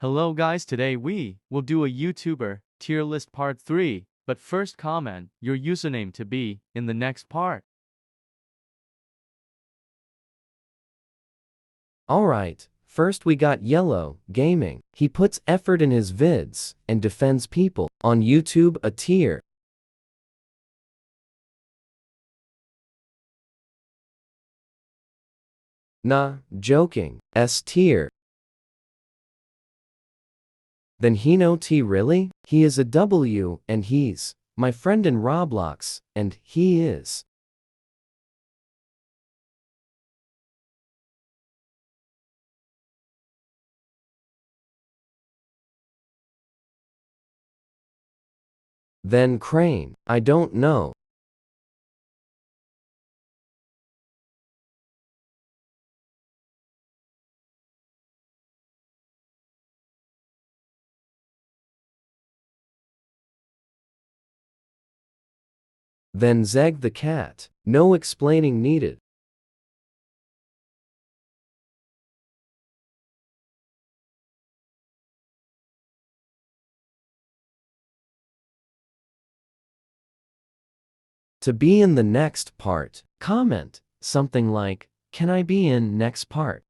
Hello guys, today we will do a YouTuber tier list part 3, but first comment your username to be in the next part. Alright, first we got Yellow Gaming. He puts effort in his vids and defends people on YouTube. A tier. Nah, joking. S tier. Then Hino T really? He is a W and he's my friend in Roblox and he is. Then Crane. I don't know. Then Zeg the cat. No explaining needed. To be in the next part, comment something like, "Can I be in next part?"